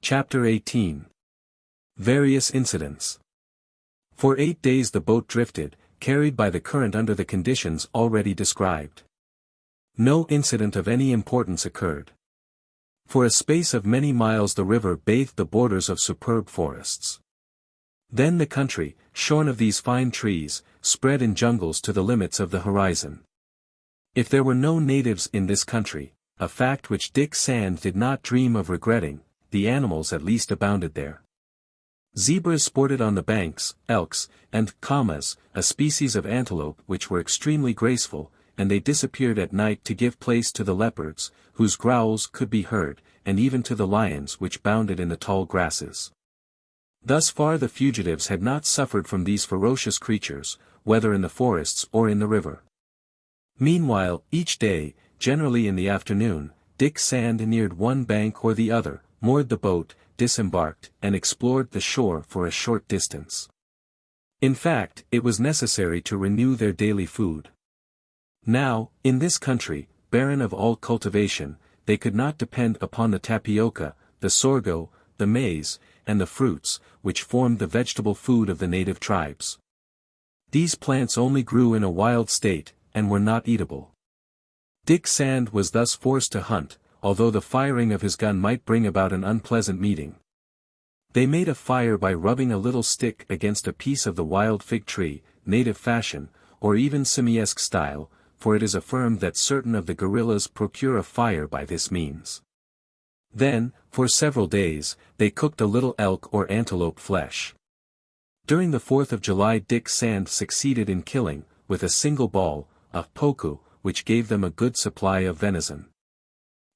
Chapter 18. Various Incidents. For 8 days the boat drifted, carried by the current under the conditions already described. No incident of any importance occurred. For a space of many miles the river bathed the borders of superb forests. Then the country, shorn of these fine trees, spread in jungles to the limits of the horizon. If there were no natives in this country, a fact which Dick Sand did not dream of regretting, the animals at least abounded there. Zebras sported on the banks, elks, and camas, a species of antelope which were extremely graceful, and they disappeared at night to give place to the leopards, whose growls could be heard, and even to the lions which bounded in the tall grasses. Thus far the fugitives had not suffered from these ferocious creatures, whether in the forests or in the river. Meanwhile, each day, generally in the afternoon, Dick Sand neared one bank or the other, moored the boat, disembarked, and explored the shore for a short distance. In fact, it was necessary to renew their daily food. Now, in this country, barren of all cultivation, they could not depend upon the tapioca, the sorgo, the maize, and the fruits, which formed the vegetable food of the native tribes. These plants only grew in a wild state, and were not eatable. Dick Sand was thus forced to hunt, although the firing of his gun might bring about an unpleasant meeting. They made a fire by rubbing a little stick against a piece of the wild fig tree, native fashion, or even simiesque style, for it is affirmed that certain of the guerrillas procure a fire by this means. Then, for several days, they cooked a little elk or antelope flesh. During the 4th of July Dick Sand succeeded in killing, with a single ball, a poku, which gave them a good supply of venison.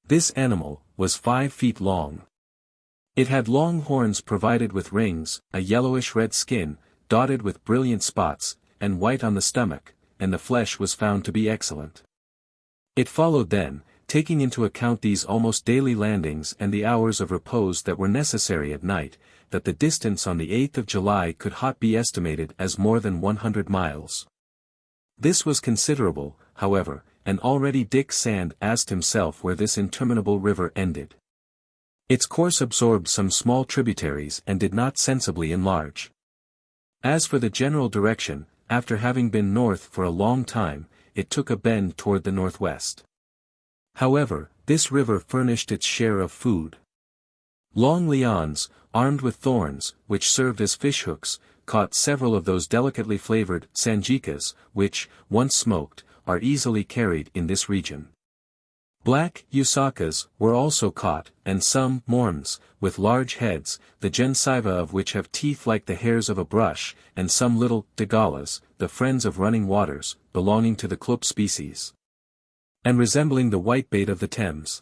This animal was 5 feet long. It had long horns provided with rings, a yellowish-red skin, dotted with brilliant spots, and white on the stomach, and the flesh was found to be excellent. It followed then, taking into account these almost daily landings and the hours of repose that were necessary at night, that the distance on the 8th of July could not be estimated as more than 100 miles. This was considerable, however, and already Dick Sand asked himself where this interminable river ended. Its course absorbed some small tributaries and did not sensibly enlarge. As for the general direction, after having been north for a long time, it took a bend toward the northwest. However, this river furnished its share of food. Long lians, armed with thorns, which served as fishhooks, caught several of those delicately flavored sanjikas, which, once smoked, are easily carried in this region. Black usakas were also caught, and some morms, with large heads, the gensiva of which have teeth like the hairs of a brush, and some little dagalas, the friends of running waters, belonging to the clup species, and resembling the whitebait of the Thames.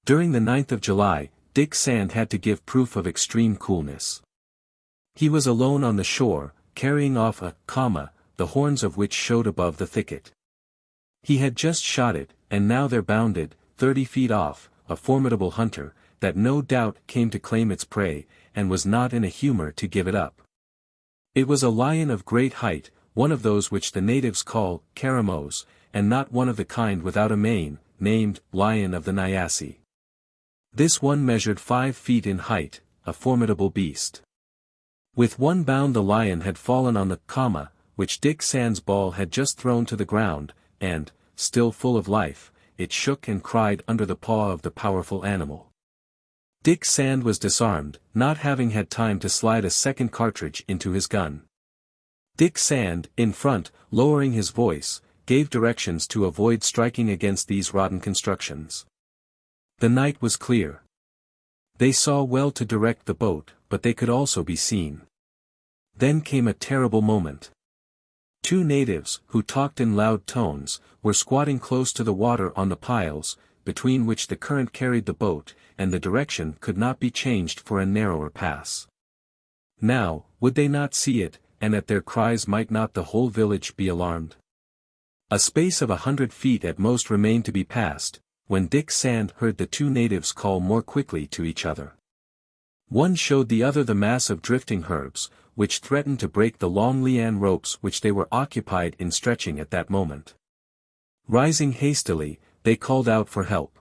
During the 9th of July, Dick Sand had to give proof of extreme coolness. He was alone on the shore, carrying off a cama, the horns of which showed above the thicket. He had just shot it, and now there bounded, 30 feet off, a formidable hunter, that no doubt came to claim its prey, and was not in a humor to give it up. It was a lion of great height, one of those which the natives call caramos, and not one of the kind without a mane, named Lion of the Nyassi. This one measured 5 feet in height, a formidable beast. With one bound the lion had fallen on the cama, which Dick Sand's ball had just thrown to the ground, and, still full of life, it shook and cried under the paw of the powerful animal. Dick Sand was disarmed, not having had time to slide a second cartridge into his gun. Dick Sand, in front, lowering his voice, gave directions to avoid striking against these rotten constructions. The night was clear. They saw well to direct the boat, but they could also be seen. Then came a terrible moment. 2 natives, who talked in loud tones, were squatting close to the water on the piles, between which the current carried the boat, and the direction could not be changed for a narrower pass. Now, would they not see it, and at their cries might not the whole village be alarmed? A space of 100 feet at most remained to be passed, when Dick Sand heard the 2 natives call more quickly to each other. One showed the other the mass of drifting herbs, which threatened to break the long liane ropes which they were occupied in stretching at that moment. Rising hastily, they called out for help.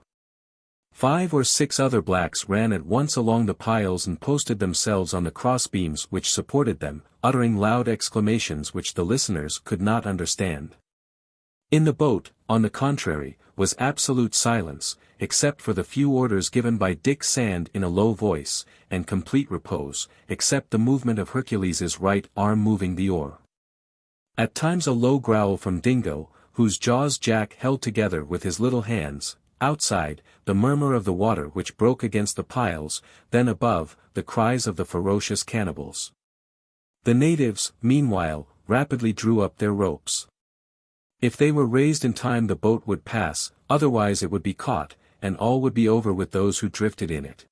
5 or 6 other blacks ran at once along the piles and posted themselves on the crossbeams which supported them, uttering loud exclamations which the listeners could not understand. In the boat, on the contrary, was absolute silence, except for the few orders given by Dick Sand in a low voice, and complete repose, except the movement of Hercules's right arm moving the oar. At times a low growl from Dingo, whose jaws Jack held together with his little hands. Outside, the murmur of the water which broke against the piles, then above, the cries of the ferocious cannibals. The natives, meanwhile, rapidly drew up their ropes. If they were raised in time the boat would pass, otherwise it would be caught, and all would be over with those who drifted in it.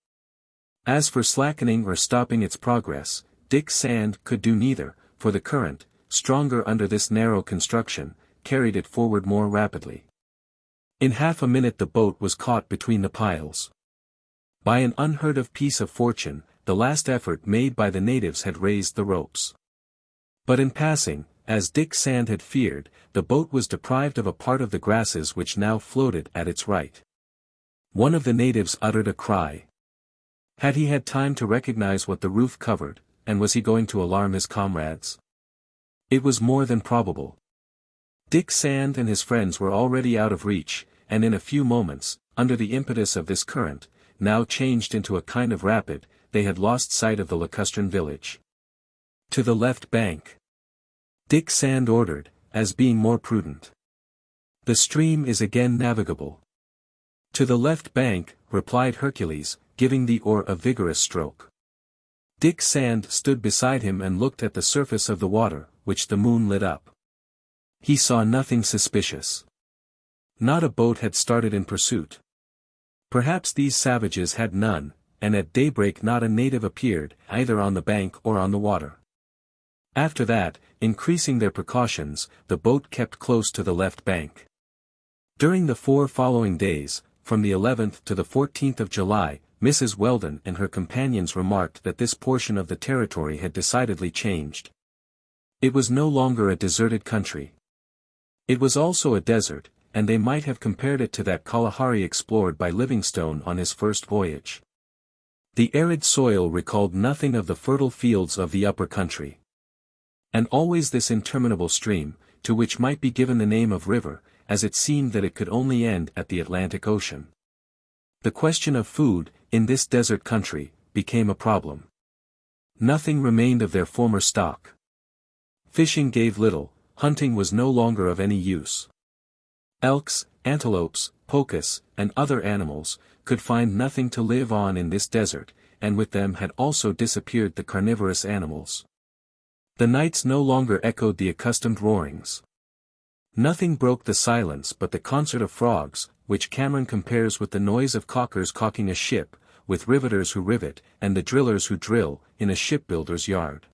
As for slackening or stopping its progress, Dick Sand could do neither, for the current, stronger under this narrow construction, carried it forward more rapidly. In half a minute the boat was caught between the piles. By an unheard-of piece of fortune, the last effort made by the natives had raised the ropes. But in passing, as Dick Sand had feared, the boat was deprived of a part of the grasses which now floated at its right. One of the natives uttered a cry. Had he had time to recognize what the roof covered, and was he going to alarm his comrades? It was more than probable. Dick Sand and his friends were already out of reach, and in a few moments, under the impetus of this current, now changed into a kind of rapid, they had lost sight of the lacustrine village. To the left bank, Dick Sand ordered, as being more prudent. The stream is again navigable. To the left bank, replied Hercules, giving the oar a vigorous stroke. Dick Sand stood beside him and looked at the surface of the water, which the moon lit up. He saw nothing suspicious. Not a boat had started in pursuit. Perhaps these savages had none, and at daybreak not a native appeared, either on the bank or on the water. After that, increasing their precautions, the boat kept close to the left bank. During the 4 following days, from the 11th to the 14th of July, Mrs. Weldon and her companions remarked that this portion of the territory had decidedly changed. It was no longer a deserted country. It was also a desert, and they might have compared it to that Kalahari explored by Livingstone on his first voyage. The arid soil recalled nothing of the fertile fields of the upper country. And always this interminable stream, to which might be given the name of river, as it seemed that it could only end at the Atlantic Ocean. The question of food, in this desert country, became a problem. Nothing remained of their former stock. Fishing gave little, hunting was no longer of any use. Elks, antelopes, pocus, and other animals, could find nothing to live on in this desert, and with them had also disappeared the carnivorous animals. The nights no longer echoed the accustomed roarings. Nothing broke the silence but the concert of frogs, which Cameron compares with the noise of caulkers caulking a ship, with riveters who rivet, and the drillers who drill, in a shipbuilder's yard.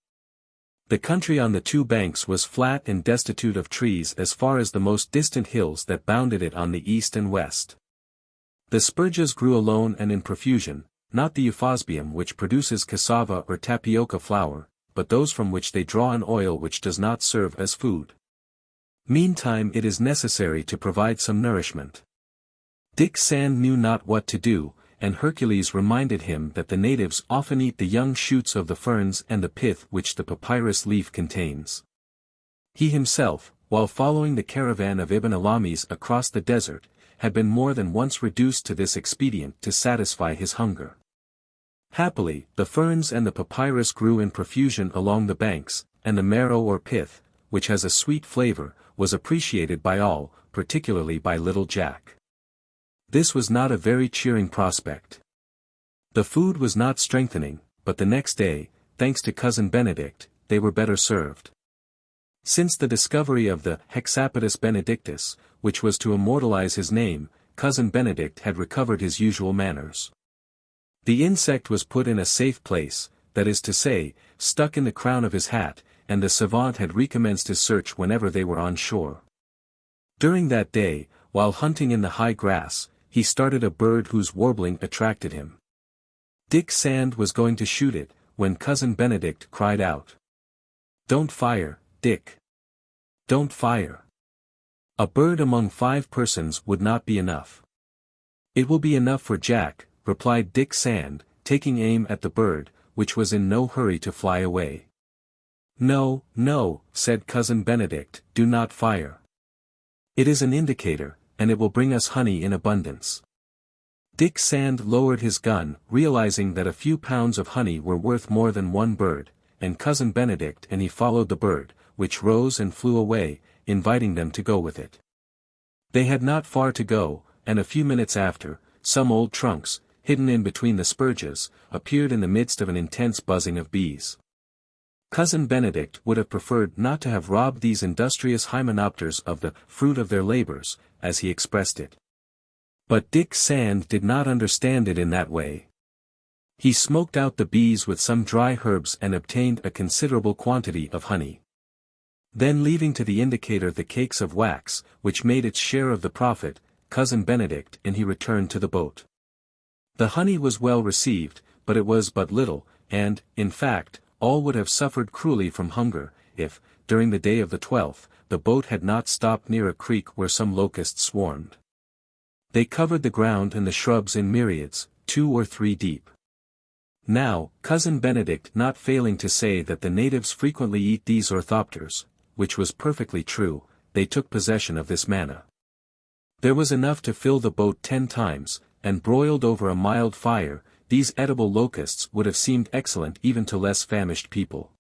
The country on the 2 banks was flat and destitute of trees as far as the most distant hills that bounded it on the east and west. The spurges grew alone and in profusion, not the euphospium which produces cassava or tapioca flour, but those from which they draw an oil which does not serve as food. Meantime it is necessary to provide some nourishment. Dick Sand knew not what to do, and Hercules reminded him that the natives often eat the young shoots of the ferns and the pith which the papyrus leaf contains. He himself, while following the caravan of Ibn Alamis across the desert, had been more than once reduced to this expedient to satisfy his hunger. Happily, the ferns and the papyrus grew in profusion along the banks, and the marrow or pith, which has a sweet flavor, was appreciated by all, particularly by little Jack. This was not a very cheering prospect. The food was not strengthening, but the next day, thanks to Cousin Bénédict, they were better served. Since the discovery of the Hexapetus benedictus, which was to immortalize his name, Cousin Bénédict had recovered his usual manners. The insect was put in a safe place, that is to say, stuck in the crown of his hat, and the savant had recommenced his search whenever they were on shore. During that day, while hunting in the high grass, he started a bird whose warbling attracted him. Dick Sand was going to shoot it, when Cousin Bénédict cried out. "Don't fire, Dick. Don't fire. A bird among 5 persons would not be enough." It will be enough for Jack, replied Dick Sand, taking aim at the bird, which was in no hurry to fly away. No, no, said Cousin Benedict, do not fire. It is an indicator, and it will bring us honey in abundance. Dick Sand lowered his gun, realizing that a few pounds of honey were worth more than one bird, and Cousin Benedict and he followed the bird, which rose and flew away, inviting them to go with it. They had not far to go, and a few minutes after, some old trunks, hidden in between the spurges, appeared in the midst of an intense buzzing of bees. Cousin Benedict would have preferred not to have robbed these industrious hymenopters of the fruit of their labors, as he expressed it. But Dick Sand did not understand it in that way. He smoked out the bees with some dry herbs and obtained a considerable quantity of honey. Then leaving to the indicator the cakes of wax, which made its share of the profit, Cousin Benedict and he returned to the boat. The honey was well received, but it was but little, and, in fact, all would have suffered cruelly from hunger, if, during the day of the 12th, the boat had not stopped near a creek where some locusts swarmed. They covered the ground and the shrubs in myriads, 2 or 3 deep. Now, Cousin Benedict not failing to say that the natives frequently eat these orthopters, which was perfectly true, they took possession of this manna. There was enough to fill the boat 10 times, and broiled over a mild fire, these edible locusts would have seemed excellent even to less famished people.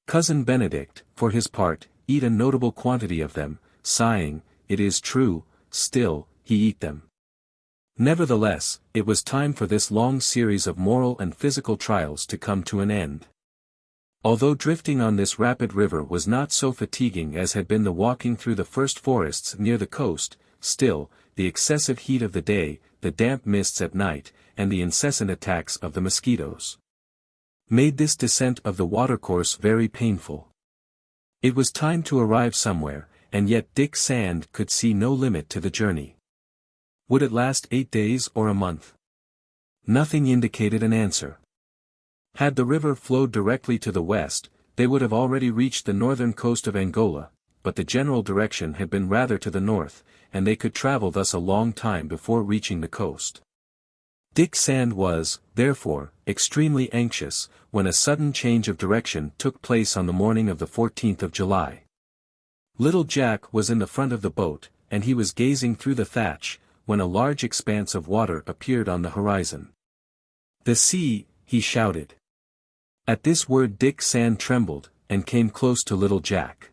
Cousin Benedict, for his part, eat a notable quantity of them, sighing, it is true, still, he eat them. Nevertheless, it was time for this long series of moral and physical trials to come to an end. Although drifting on this rapid river was not so fatiguing as had been the walking through the first forests near the coast, still, the excessive heat of the day, the damp mists at night, and the incessant attacks of the mosquitoes, made this descent of the watercourse very painful. It was time to arrive somewhere, and yet Dick Sand could see no limit to the journey. Would it last 8 days or a month? Nothing indicated an answer. Had the river flowed directly to the west, they would have already reached the northern coast of Angola, but the general direction had been rather to the north, and they could travel thus a long time before reaching the coast. Dick Sand was, therefore, extremely anxious, when a sudden change of direction took place on the morning of the 14th of July. Little Jack was in the front of the boat, and he was gazing through the thatch, when a large expanse of water appeared on the horizon. "The sea," he shouted. At this word Dick Sand trembled, and came close to little Jack.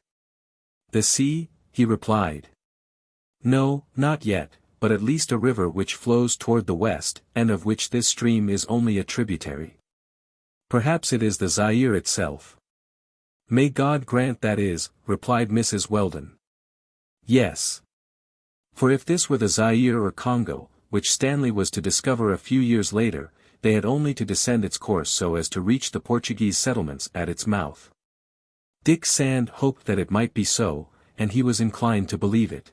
"The sea?" he replied. "No, not yet, but at least a river which flows toward the west, and of which this stream is only a tributary. Perhaps it is the Zaire itself." "May God grant that is," replied Mrs. Weldon. "Yes. For if this were the Zaire or Congo, which Stanley was to discover a few years later, they had only to descend its course so as to reach the Portuguese settlements at its mouth." Dick Sand hoped that it might be so, and he was inclined to believe it.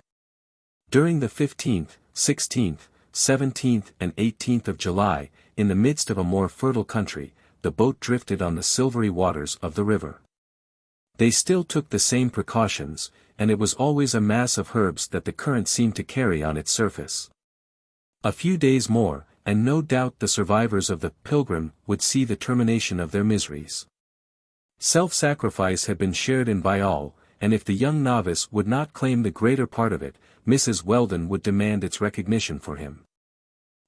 During the 15th, 16th, 17th and 18th of July, in the midst of a more fertile country, the boat drifted on the silvery waters of the river. They still took the same precautions, and it was always a mass of herbs that the current seemed to carry on its surface. A few days more, and no doubt the survivors of the Pilgrim would see the termination of their miseries. Self-sacrifice had been shared in by all, and if the young novice would not claim the greater part of it, Mrs. Weldon would demand its recognition for him.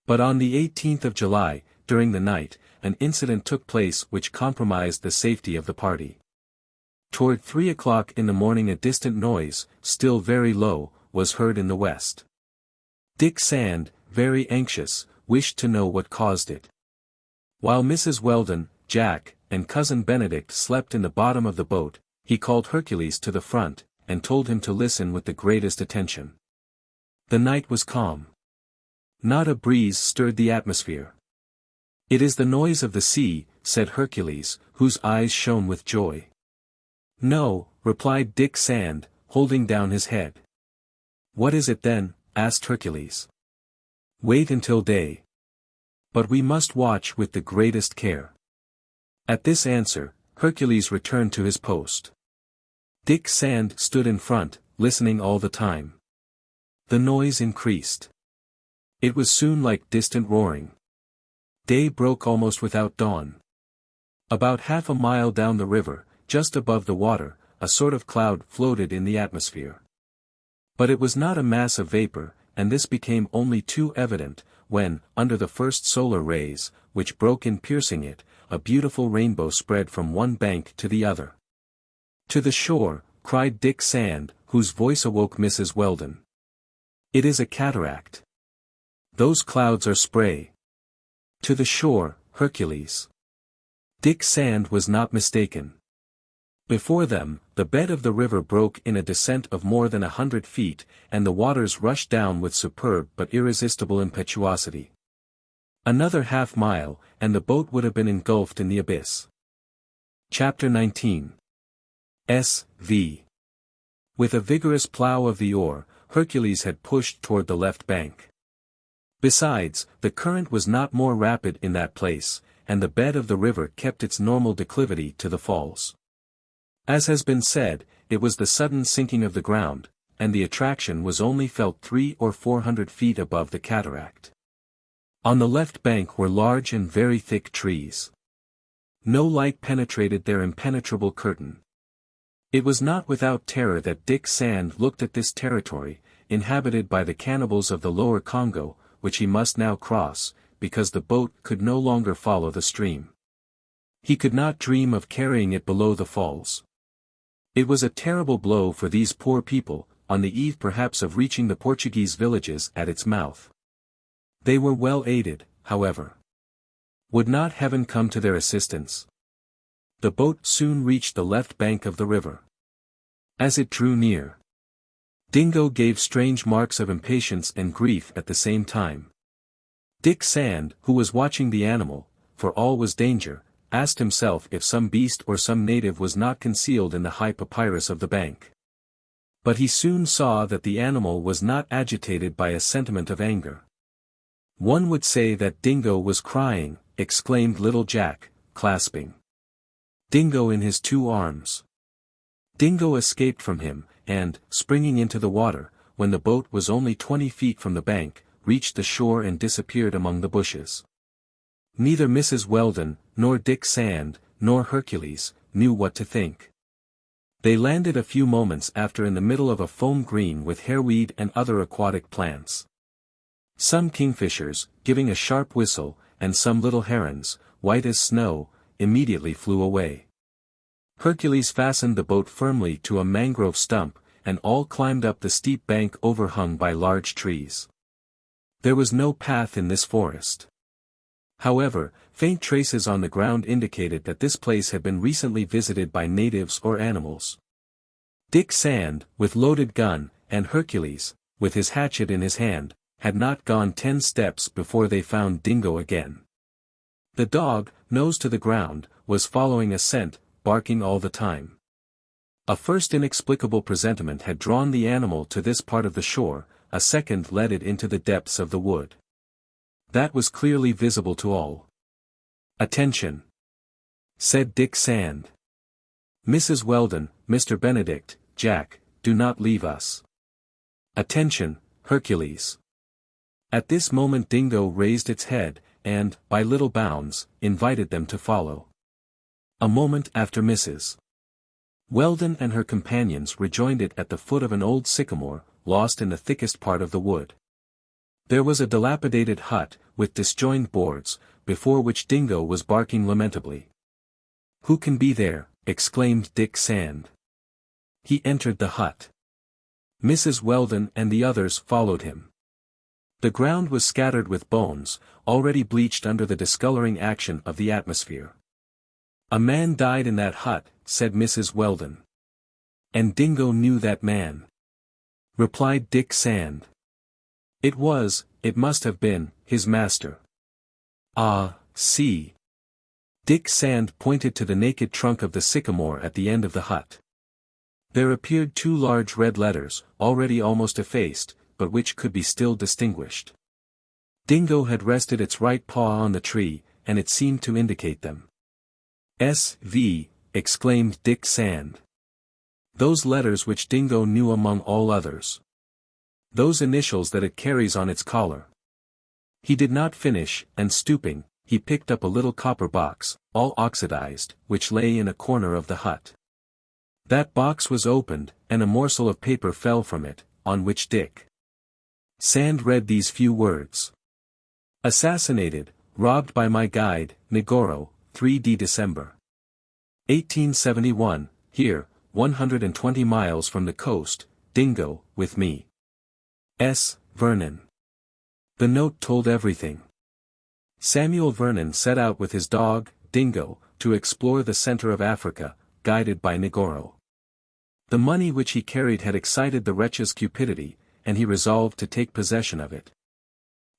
But on the 18th of July, during the night, an incident took place which compromised the safety of the party. Toward 3 o'clock in the morning a distant noise, still very low, was heard in the west. Dick Sand, very anxious, wished to know what caused it. While Mrs. Weldon, Jack, and Cousin Benedict slept in the bottom of the boat, he called Hercules to the front, and told him to listen with the greatest attention. The night was calm. Not a breeze stirred the atmosphere. "It is the noise of the sea," said Hercules, whose eyes shone with joy. "No," replied Dick Sand, holding down his head. "What is it then?" asked Hercules. "Wait until day. But we must watch with the greatest care." At this answer, Hercules returned to his post. Dick Sand stood in front, listening all the time. The noise increased. It was soon like distant roaring. Day broke almost without dawn. About half a mile down the river, just above the water, a sort of cloud floated in the atmosphere. But it was not a mass of vapor, and this became only too evident, when, under the first solar rays, which broke in piercing it, a beautiful rainbow spread from one bank to the other. "To the shore," cried Dick Sand, whose voice awoke Mrs. Weldon. "It is a cataract. Those clouds are spray. To the shore, Hercules." Dick Sand was not mistaken. Before them, the bed of the river broke in a descent of more than 100 feet, and the waters rushed down with superb but irresistible impetuosity. Another half-mile, and the boat would have been engulfed in the abyss. Chapter 19. S.V. With a vigorous plow of the oar, Hercules had pushed toward the left bank. Besides, the current was not more rapid in that place, and the bed of the river kept its normal declivity to the falls. As has been said, it was the sudden sinking of the ground, and the attraction was only felt 300 or 400 feet above the cataract. On the left bank were large and very thick trees. No light penetrated their impenetrable curtain. It was not without terror that Dick Sand looked at this territory, inhabited by the cannibals of the lower Congo, which he must now cross, because the boat could no longer follow the stream. He could not dream of carrying it below the falls. It was a terrible blow for these poor people, on the eve perhaps of reaching the Portuguese villages at its mouth. They were well aided, however. Would not heaven come to their assistance? The boat soon reached the left bank of the river. As it drew near, Dingo gave strange marks of impatience and grief at the same time. Dick Sand, who was watching the animal, for all was danger, asked himself if some beast or some native was not concealed in the high papyrus of the bank. But he soon saw that the animal was not agitated by a sentiment of anger. "One would say that Dingo was crying," exclaimed little Jack, clasping Dingo in his 2 arms. Dingo escaped from him, and, springing into the water, when the boat was only 20 feet from the bank, reached the shore and disappeared among the bushes. Neither Mrs. Weldon, nor Dick Sand, nor Hercules, knew what to think. They landed a few moments after in the middle of a foam green with hareweed and other aquatic plants. Some kingfishers, giving a sharp whistle, and some little herons, white as snow, immediately flew away. Hercules fastened the boat firmly to a mangrove stump, and all climbed up the steep bank overhung by large trees. There was no path in this forest. However, faint traces on the ground indicated that this place had been recently visited by natives or animals. Dick Sand, with loaded gun, and Hercules, with his hatchet in his hand, had not gone 10 steps before they found Dingo again. The dog, nose to the ground, was following a scent, barking all the time. A first inexplicable presentiment had drawn the animal to this part of the shore, a second led it into the depths of the wood. That was clearly visible to all. "Attention!" said Dick Sand. "Mrs. Weldon, Mr. Bénédict, Jack, do not leave us. Attention, Hercules." At this moment Dingo raised its head, and, by little bounds, invited them to follow. A moment after Mrs. Weldon and her companions rejoined it at the foot of an old sycamore, lost in the thickest part of the wood. There was a dilapidated hut, with disjoined boards, before which Dingo was barking lamentably. "Who can be there?" exclaimed Dick Sand. He entered the hut. Mrs. Weldon and the others followed him. The ground was scattered with bones, already bleached under the discoloring action of the atmosphere. "A man died in that hut," said Mrs. Weldon. "And Dingo knew that man," replied Dick Sand. It must have been, his master." "Ah, see." Dick Sand pointed to the naked trunk of the sycamore at the end of the hut. There appeared 2 large red letters, already almost effaced, but which could be still distinguished. Dingo had rested its right paw on the tree, and it seemed to indicate them. "S.V.," exclaimed Dick Sand. "Those letters which Dingo knew among all others. Those initials that it carries on its collar. He did not finish, and stooping, he picked up a little copper box, all oxidized, which lay in a corner of the hut. That box was opened, and a morsel of paper fell from it, on which Dick Sand read these few words. Assassinated, robbed by my guide, Negoro, 3D December 1871, here, 120 miles from the coast, Dingo, with me. S. Vernon. The note told everything. Samuel Vernon set out with his dog, Dingo, to explore the center of Africa, guided by Negoro. The money which he carried had excited the wretch's cupidity, and he resolved to take possession of it.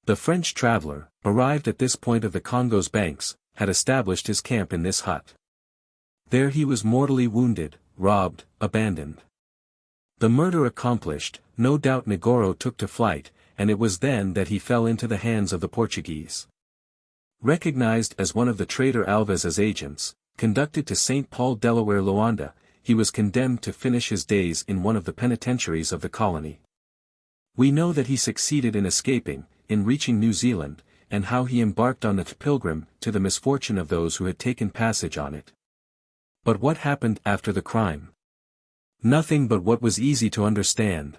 The French traveler, arrived at this point of the Congo's banks, had established his camp in this hut. There he was mortally wounded, robbed, abandoned. The murder accomplished, no doubt Negoro took to flight, and it was then that he fell into the hands of the Portuguese. Recognized as one of the traitor Alves's agents, conducted to St. Paul, Delaware, Luanda, he was condemned to finish his days in one of the penitentiaries of the colony. We know that he succeeded in escaping, in reaching New Zealand, and how he embarked on the Pilgrim, to the misfortune of those who had taken passage on it. But what happened after the crime? Nothing but what was easy to understand.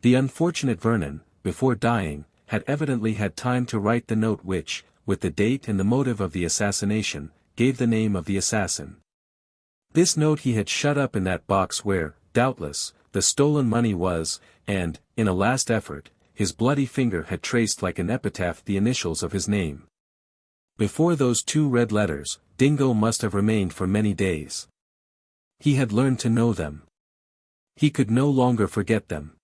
The unfortunate Vernon, before dying, had evidently had time to write the note which, with the date and the motive of the assassination, gave the name of the assassin. This note he had shut up in that box where, doubtless, the stolen money was, and, in a last effort, his bloody finger had traced like an epitaph the initials of his name. Before those two red letters, Dingo must have remained for many days. He had learned to know them. He could no longer forget them.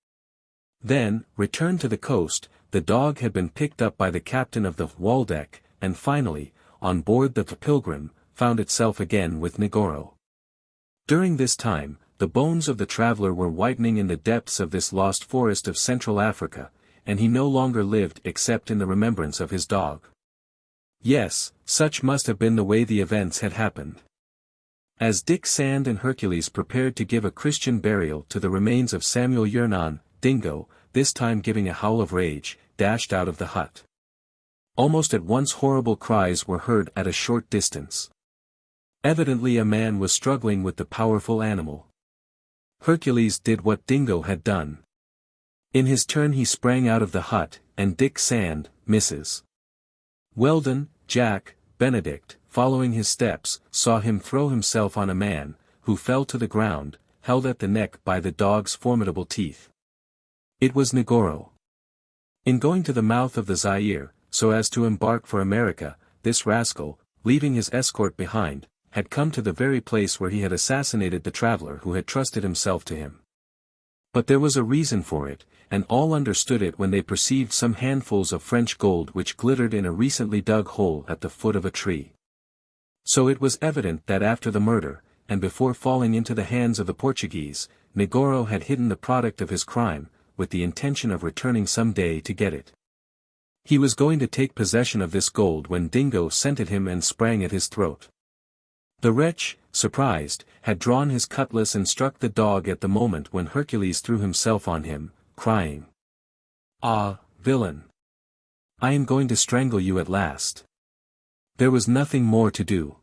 Then, returned to the coast, the dog had been picked up by the captain of the Waldeck, and finally, on board the Pilgrim, found itself again with Negoro. During this time, the bones of the traveler were whitening in the depths of this lost forest of Central Africa, and he no longer lived except in the remembrance of his dog. Yes, such must have been the way the events had happened. As Dick Sand and Hercules prepared to give a Christian burial to the remains of Samuel Vernon, Dingo, this time giving a howl of rage, dashed out of the hut. Almost at once horrible cries were heard at a short distance. Evidently a man was struggling with the powerful animal. Hercules did what Dingo had done. In his turn he sprang out of the hut, and Dick Sand, Mrs. Weldon, Jack, Bénédict, following his steps, saw him throw himself on a man, who fell to the ground, held at the neck by the dog's formidable teeth. It was Negoro. In going to the mouth of the Zaire, so as to embark for America, this rascal, leaving his escort behind, had come to the very place where he had assassinated the traveler who had trusted himself to him. But there was a reason for it, and all understood it when they perceived some handfuls of French gold which glittered in a recently dug hole at the foot of a tree. So it was evident that after the murder, and before falling into the hands of the Portuguese, Negoro had hidden the product of his crime, with the intention of returning some day to get it. He was going to take possession of this gold when Dingo scented him and sprang at his throat. The wretch, surprised, had drawn his cutlass and struck the dog at the moment when Hercules threw himself on him, crying, "Ah, villain! I am going to strangle you at last." There was nothing more to do.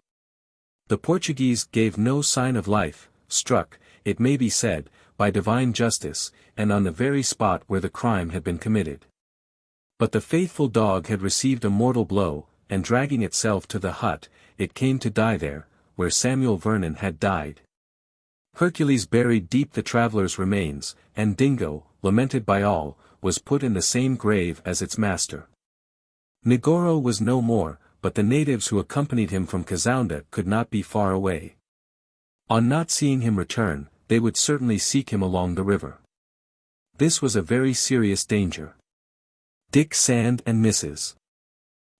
The Portuguese gave no sign of life, struck, it may be said, by divine justice, and on the very spot where the crime had been committed. But the faithful dog had received a mortal blow, and dragging itself to the hut, it came to die there, where Samuel Vernon had died. Hercules buried deep the traveler's remains, and Dingo, lamented by all, was put in the same grave as its master. Negoro was no more, but the natives who accompanied him from Kazounda could not be far away. On not seeing him return, they would certainly seek him along the river. This was a very serious danger. Dick Sand and Mrs.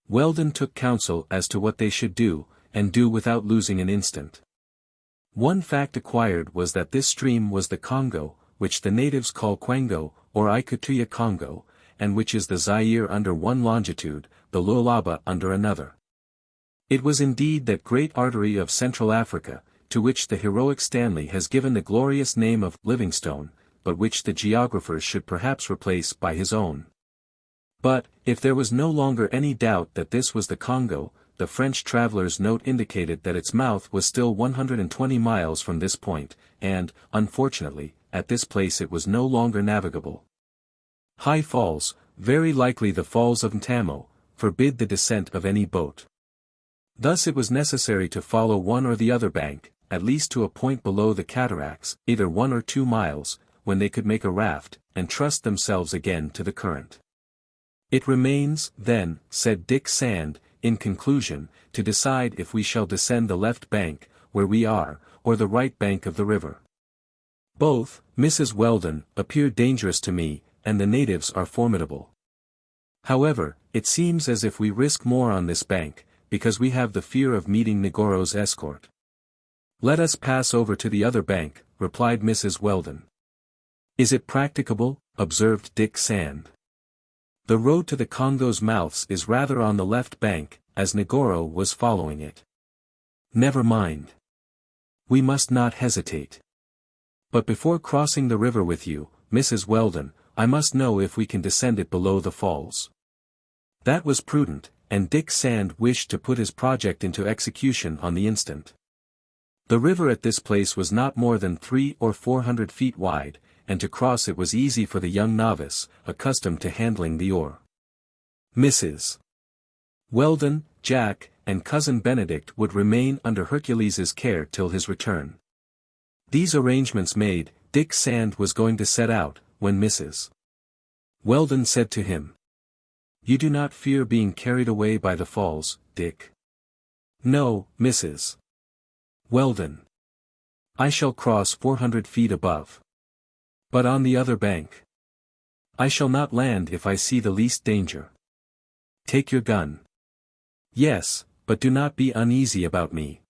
Weldon took counsel as to what they should do, and do without losing an instant. One fact acquired was that this stream was the Congo, which the natives call Kwango, or Ikutuya Congo, and which is the Zaire under one longitude, the Lualaba under another. It was indeed that great artery of Central Africa, to which the heroic Stanley has given the glorious name of Livingstone, but which the geographers should perhaps replace by his own. But, if there was no longer any doubt that this was the Congo, the French traveler's note indicated that its mouth was still 120 miles from this point, and, unfortunately, at this place it was no longer navigable. High falls, very likely the falls of Ntamo, forbid the descent of any boat. Thus it was necessary to follow one or the other bank, at least to a point below the cataracts, either 1 or 2 miles, when they could make a raft, and trust themselves again to the current. It remains, then, said Dick Sand, in conclusion, to decide if we shall descend the left bank, where we are, or the right bank of the river. Both, Mrs. Weldon, appear dangerous to me, and the natives are formidable. However, it seems as if we risk more on this bank, because we have the fear of meeting Negoro's escort. Let us pass over to the other bank, replied Mrs. Weldon. Is it practicable? Observed Dick Sand. The road to the Congo's mouths is rather on the left bank, as Negoro was following it. Never mind. We must not hesitate. But before crossing the river with you, Mrs. Weldon, I must know if we can descend it below the falls. That was prudent, and Dick Sand wished to put his project into execution on the instant. The river at this place was not more than 300 or 400 feet wide, and to cross it was easy for the young novice, accustomed to handling the oar. Mrs. Weldon, Jack, and cousin Bénédict would remain under Hercules's care till his return. These arrangements made, Dick Sand was going to set out, when Mrs. Weldon said to him, "You do not fear being carried away by the falls, Dick?" "No, Mrs. Weldon. I shall cross 400 feet above. But on the other bank. I shall not land if I see the least danger. Take your gun." "Yes, but do not be uneasy about me.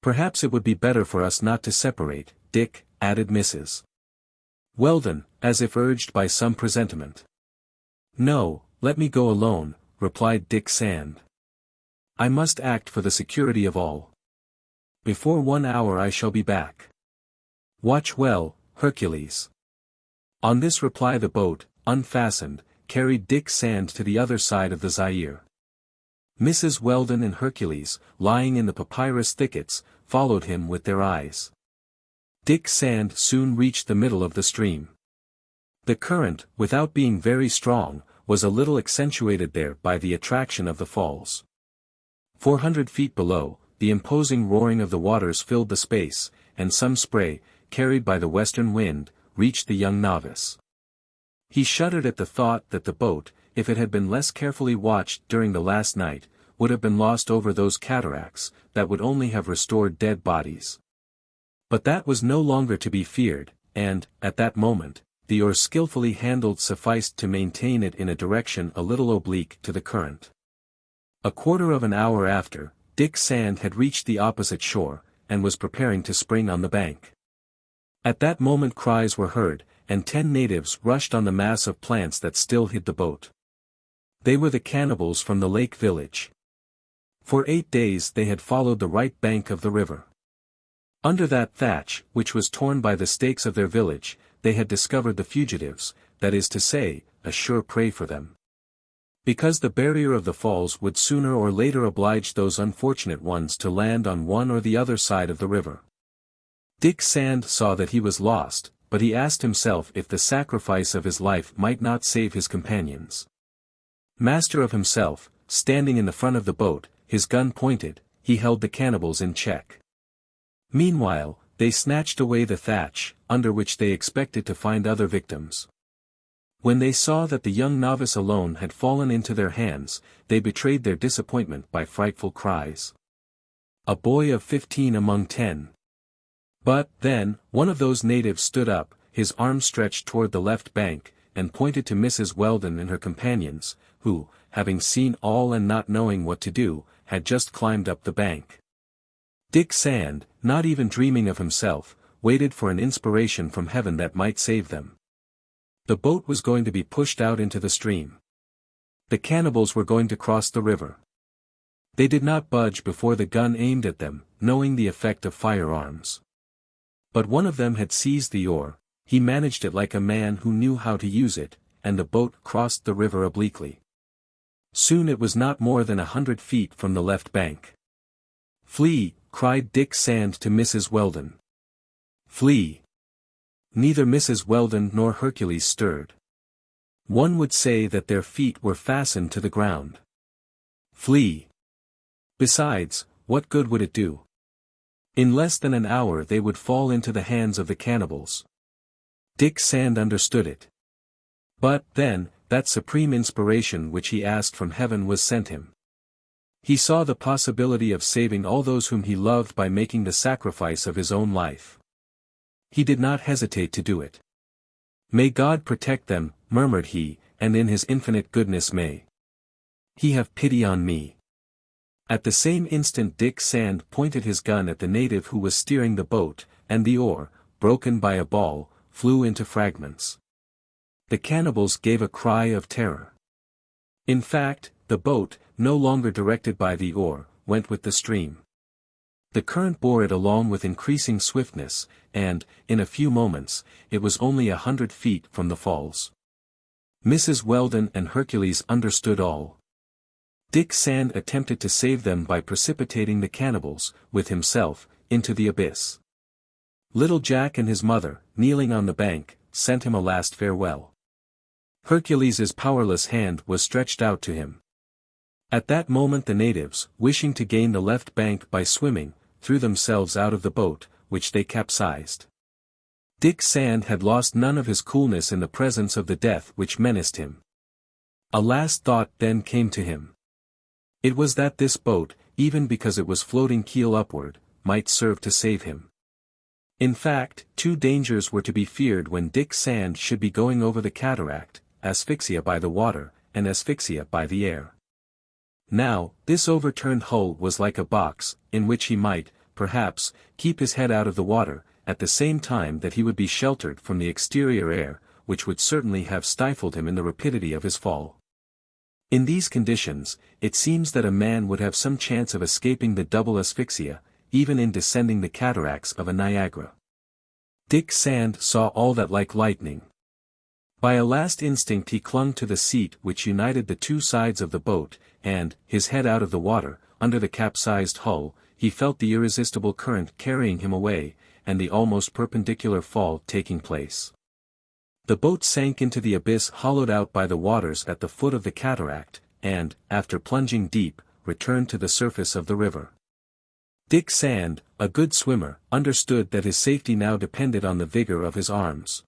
Perhaps it would be better for us not to separate, Dick," added Mrs. Weldon, as if urged by some presentiment. "No, let me go alone," replied Dick Sand. "I must act for the security of all. Before 1 hour I shall be back. Watch well, Hercules." On this reply the boat, unfastened, carried Dick Sand to the other side of the Zaire. Mrs. Weldon and Hercules, lying in the papyrus thickets, followed him with their eyes. Dick Sand soon reached the middle of the stream. The current, without being very strong, was a little accentuated there by the attraction of the falls. 400 feet below, the imposing roaring of the waters filled the space, and some spray, carried by the western wind, reached the young novice. He shuddered at the thought that the boat, if it had been less carefully watched during the last night, would have been lost over those cataracts, that would only have restored dead bodies. But that was no longer to be feared, and, at that moment, the oar skillfully handled sufficed to maintain it in a direction a little oblique to the current. A quarter of an hour after, Dick Sand had reached the opposite shore, and was preparing to spring on the bank. At that moment cries were heard, and 10 natives rushed on the mass of plants that still hid the boat. They were the cannibals from the lake village. For 8 days they had followed the right bank of the river. Under that thatch, which was torn by the stakes of their village, they had discovered the fugitives, that is to say, a sure prey for them. Because the barrier of the falls would sooner or later oblige those unfortunate ones to land on one or the other side of the river. Dick Sand saw that he was lost, but he asked himself if the sacrifice of his life might not save his companions. Master of himself, standing in the front of the boat, his gun pointed, he held the cannibals in check. Meanwhile, they snatched away the thatch, under which they expected to find other victims. When they saw that the young novice alone had fallen into their hands, they betrayed their disappointment by frightful cries. A boy of 15 among 10. But, then, one of those natives stood up, his arm stretched toward the left bank, and pointed to Mrs. Weldon and her companions, who, having seen all and not knowing what to do, had just climbed up the bank. Dick Sand, not even dreaming of himself, waited for an inspiration from heaven that might save them. The boat was going to be pushed out into the stream. The cannibals were going to cross the river. They did not budge before the gun aimed at them, knowing the effect of firearms. But one of them had seized the oar, he managed it like a man who knew how to use it, and the boat crossed the river obliquely. Soon it was not more than 100 feet from the left bank. "Flee!" cried Dick Sand to Mrs. Weldon. "Flee!" Neither Mrs. Weldon nor Hercules stirred. One would say that their feet were fastened to the ground. Flee! Besides, what good would it do? In less than an hour they would fall into the hands of the cannibals. Dick Sand understood it. But, then, that supreme inspiration which he asked from heaven was sent him. He saw the possibility of saving all those whom he loved by making the sacrifice of his own life. He did not hesitate to do it. "May God protect them," murmured he, "and in his infinite goodness may he have pity on me." At the same instant Dick Sand pointed his gun at the native who was steering the boat, and the oar, broken by a ball, flew into fragments. The cannibals gave a cry of terror. In fact, the boat, no longer directed by the oar, went with the stream. The current bore it along with increasing swiftness, and, in a few moments, it was only 100 feet from the falls. Mrs. Weldon and Hercules understood all. Dick Sand attempted to save them by precipitating the cannibals, with himself, into the abyss. Little Jack and his mother, kneeling on the bank, sent him a last farewell. Hercules's powerless hand was stretched out to him. At that moment the natives, wishing to gain the left bank by swimming, threw themselves out of the boat, which they capsized. Dick Sand had lost none of his coolness in the presence of the death which menaced him. A last thought then came to him. It was that this boat, even because it was floating keel upward, might serve to save him. In fact, two dangers were to be feared when Dick Sand should be going over the cataract: asphyxia by the water, and asphyxia by the air. Now, this overturned hull was like a box, in which he might, perhaps, keep his head out of the water, at the same time that he would be sheltered from the exterior air, which would certainly have stifled him in the rapidity of his fall. In these conditions, it seems that a man would have some chance of escaping the double asphyxia, even in descending the cataracts of a Niagara. Dick Sand saw all that like lightning. By a last instinct he clung to the seat which united the two sides of the boat, and, his head out of the water, under the capsized hull, he felt the irresistible current carrying him away, and the almost perpendicular fall taking place. The boat sank into the abyss hollowed out by the waters at the foot of the cataract, and, after plunging deep, returned to the surface of the river. Dick Sand, a good swimmer, understood that his safety now depended on the vigor of his arms.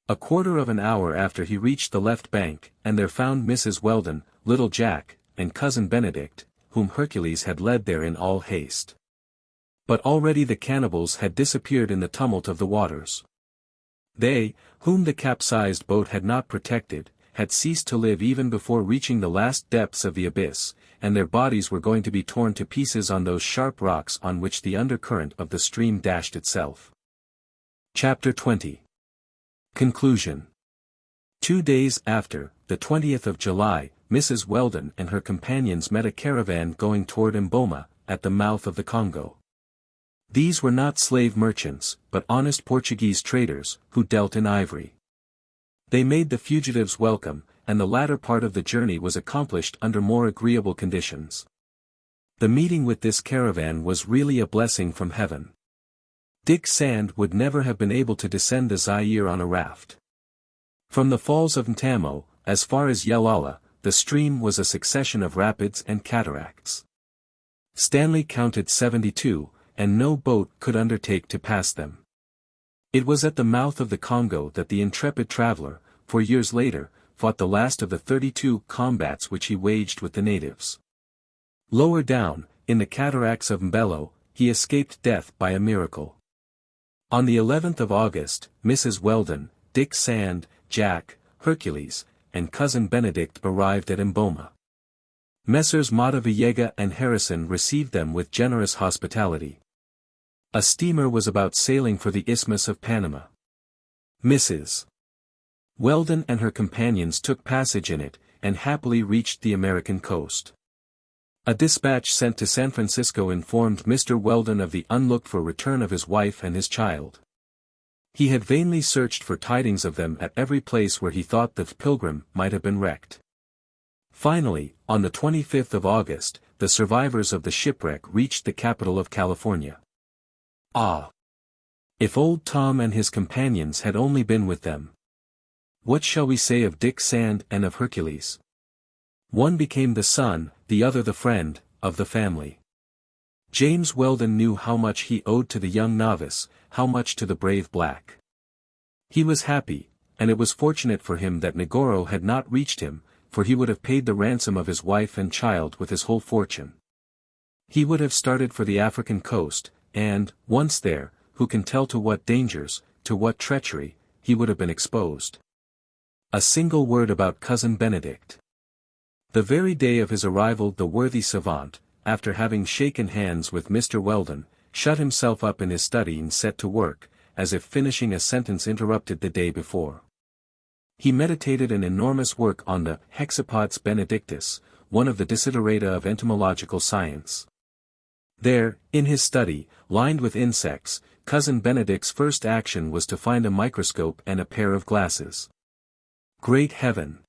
A quarter of an hour after he reached the left bank, and there found Mrs. Weldon, little Jack, and cousin Bénédict, whom Hercules had led there in all haste. But already the cannibals had disappeared in the tumult of the waters. They, whom the capsized boat had not protected, had ceased to live even before reaching the last depths of the abyss, and their bodies were going to be torn to pieces on those sharp rocks on which the undercurrent of the stream dashed itself. Chapter 20. Conclusion. 2 days after, the 20th of July, Mrs. Weldon and her companions met a caravan going toward Mboma, at the mouth of the Congo. These were not slave merchants, but honest Portuguese traders, who dealt in ivory. They made the fugitives welcome, and the latter part of the journey was accomplished under more agreeable conditions. The meeting with this caravan was really a blessing from heaven. Dick Sand would never have been able to descend the Zaire on a raft. From the falls of Ntamo, as far as Yelala, the stream was a succession of rapids and cataracts. Stanley counted 72, and no boat could undertake to pass them. It was at the mouth of the Congo that the intrepid traveler, 4 years later, fought the last of the 32 combats which he waged with the natives. Lower down, in the cataracts of Mbelo, he escaped death by a miracle. On the 11th of August, Mrs. Weldon, Dick Sand, Jack, Hercules, and cousin Bénédict arrived at Mboma. Messrs. Mata Villega and Harrison received them with generous hospitality. A steamer was about sailing for the Isthmus of Panama. Mrs. Weldon and her companions took passage in it, and happily reached the American coast. A dispatch sent to San Francisco informed Mr. Weldon of the unlooked-for return of his wife and his child. He had vainly searched for tidings of them at every place where he thought the Pilgrim might have been wrecked. Finally, on the 25th of August, the survivors of the shipwreck reached the capital of California. Ah! If old Tom and his companions had only been with them! What shall we say of Dick Sand and of Hercules? One became the son, the other the friend, of the family. James Weldon knew how much he owed to the young novice, how much to the brave black. He was happy, and it was fortunate for him that Negoro had not reached him, for he would have paid the ransom of his wife and child with his whole fortune. He would have started for the African coast, and, once there, who can tell to what dangers, to what treachery, he would have been exposed. A single word about Cousin Bénédict. The very day of his arrival the worthy savant, after having shaken hands with Mr. Weldon, shut himself up in his study and set to work, as if finishing a sentence interrupted the day before. He meditated an enormous work on the Hexapods Benedictus, one of the desiderata of entomological science. There, in his study, lined with insects, Cousin Benedict's first action was to find a microscope and a pair of glasses. Great heaven!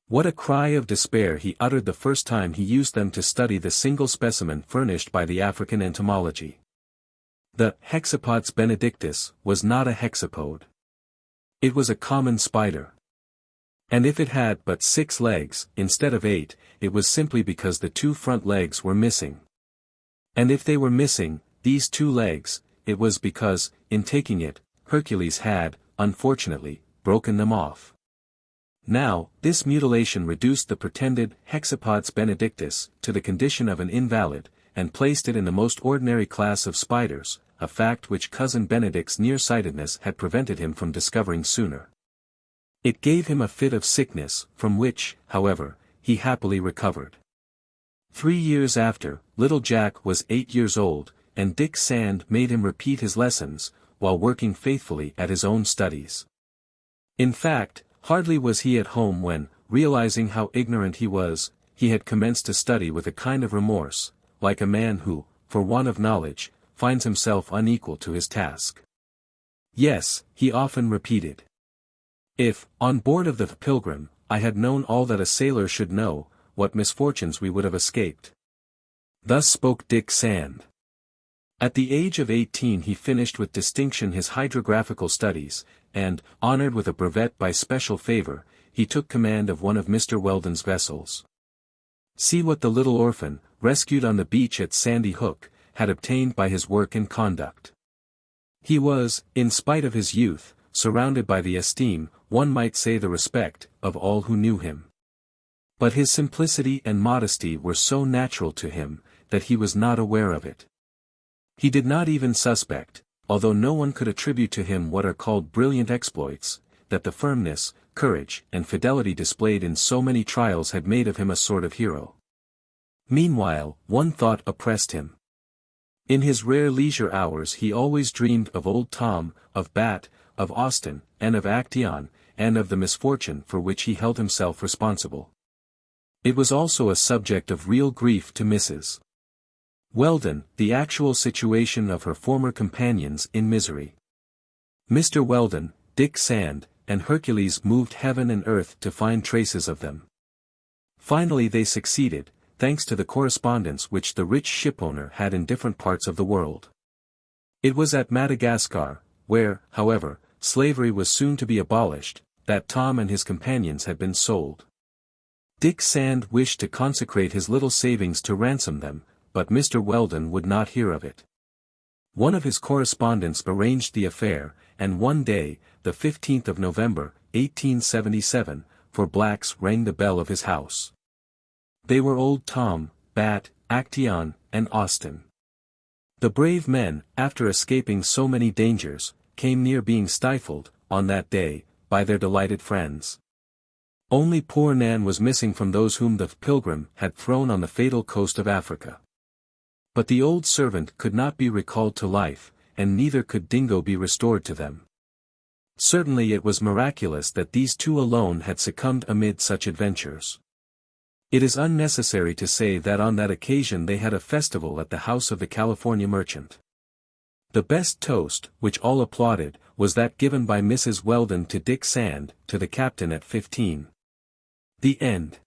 What a cry of despair he uttered the first time he used them to study the single specimen furnished by the African entomology. The Hexapods Benedictus was not a hexapod. It was a common spider. And if it had but 6 legs, instead of 8, it was simply because the 2 front legs were missing. And if they were missing, these 2 legs, it was because, in taking it, Hercules had, unfortunately, broken them off. Now, this mutilation reduced the pretended Hexapods Benedictus to the condition of an invalid, and placed it in the most ordinary class of spiders, a fact which Cousin Benedict's nearsightedness had prevented him from discovering sooner. It gave him a fit of sickness, from which, however, he happily recovered. 3 years after, little Jack was 8 years old, and Dick Sand made him repeat his lessons, while working faithfully at his own studies. In fact, hardly was he at home when, realizing how ignorant he was, he had commenced to study with a kind of remorse, like a man who, for want of knowledge, finds himself unequal to his task. Yes, he often repeated. If, on board of the Pilgrim, I had known all that a sailor should know, what misfortunes we would have escaped. Thus spoke Dick Sand. At the age of 18 he finished with distinction his hydrographical studies, and, honored with a brevet by special favor, he took command of one of Mr. Weldon's vessels. See what the little orphan, rescued on the beach at Sandy Hook, had obtained by his work and conduct. He was, in spite of his youth, surrounded by the esteem, one might say the respect, of all who knew him. But his simplicity and modesty were so natural to him, that he was not aware of it. He did not even suspect, although no one could attribute to him what are called brilliant exploits, that the firmness, courage, and fidelity displayed in so many trials had made of him a sort of hero. Meanwhile, one thought oppressed him. In his rare leisure hours he always dreamed of old Tom, of Bat, of Austin, and of Actéon, and of the misfortune for which he held himself responsible. It was also a subject of real grief to Mrs. Weldon, the actual situation of her former companions in misery. Mr. Weldon, Dick Sand, and Hercules moved heaven and earth to find traces of them. Finally they succeeded, thanks to the correspondence which the rich shipowner had in different parts of the world. It was at Madagascar, where, however, slavery was soon to be abolished, that Tom and his companions had been sold. Dick Sand wished to consecrate his little savings to ransom them, but Mr. Weldon would not hear of it. One of his correspondents arranged the affair, and one day, the 15th of November, 1877, for blacks rang the bell of his house. They were old Tom, Bat, Actéon, and Austin. The brave men, after escaping so many dangers, came near being stifled, on that day, by their delighted friends. Only poor Nan was missing from those whom the Pilgrim had thrown on the fatal coast of Africa. But the old servant could not be recalled to life, and neither could Dingo be restored to them. Certainly it was miraculous that these two alone had succumbed amid such adventures. It is unnecessary to say that on that occasion they had a festival at the house of the California merchant. The best toast, which all applauded, was that given by Mrs. Weldon to Dick Sand, to the captain at 15. The end.